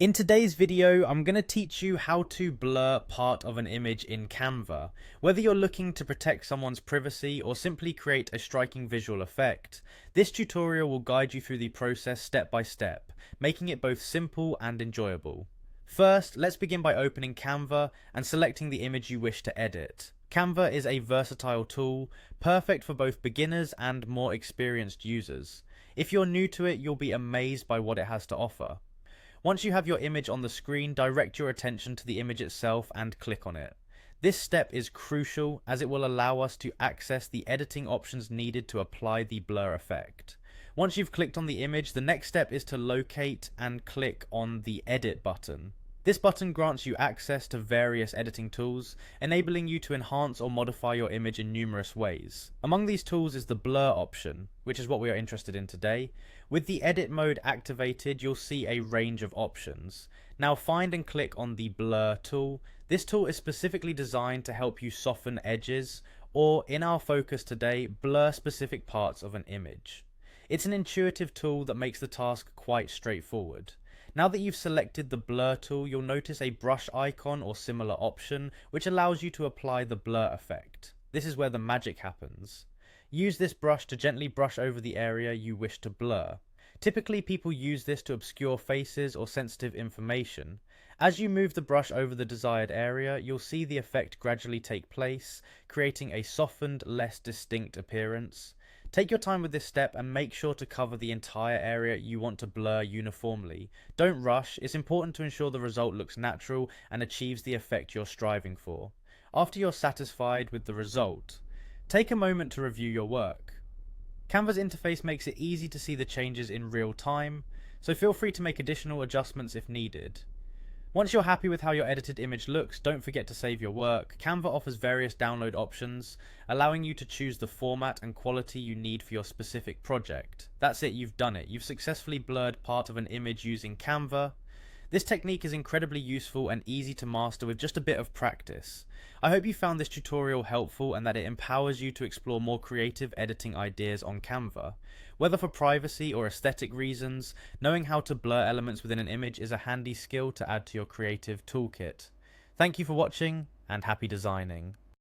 In today's video, I'm going to teach you how to blur part of an image in Canva. Whether you're looking to protect someone's privacy or simply create a striking visual effect, this tutorial will guide you through the process step by step, making it both simple and enjoyable. First, let's begin by opening Canva and selecting the image you wish to edit. Canva is a versatile tool, perfect for both beginners and more experienced users. If you're new to it, you'll be amazed by what it has to offer. Once you have your image on the screen, direct your attention to the image itself and click on it. This step is crucial as it will allow us to access the editing options needed to apply the blur effect. Once you've clicked on the image, the next step is to locate and click on the Edit button. This button grants you access to various editing tools, enabling you to enhance or modify your image in numerous ways. Among these tools is the blur option, which is what we are interested in today. With the edit mode activated, you'll see a range of options. Now find and click on the blur tool. This tool is specifically designed to help you soften edges, or in our focus today, blur specific parts of an image. It's an intuitive tool that makes the task quite straightforward. Now that you've selected the blur tool, you'll notice a brush icon or similar option which allows you to apply the blur effect. This is where the magic happens. Use this brush to gently brush over the area you wish to blur. Typically, people use this to obscure faces or sensitive information. As you move the brush over the desired area, you'll see the effect gradually take place, creating a softened, less distinct appearance. Take your time with this step and make sure to cover the entire area you want to blur uniformly. Don't rush, it's important to ensure the result looks natural and achieves the effect you're striving for. After you're satisfied with the result, take a moment to review your work. Canva's interface makes it easy to see the changes in real time, so feel free to make additional adjustments if needed. Once you're happy with how your edited image looks, don't forget to save your work. Canva offers various download options, allowing you to choose the format and quality you need for your specific project. That's it, you've done it. You've successfully blurred part of an image using Canva. This technique is incredibly useful and easy to master with just a bit of practice. I hope you found this tutorial helpful and that it empowers you to explore more creative editing ideas on Canva. Whether for privacy or aesthetic reasons, knowing how to blur elements within an image is a handy skill to add to your creative toolkit. Thank you for watching and happy designing.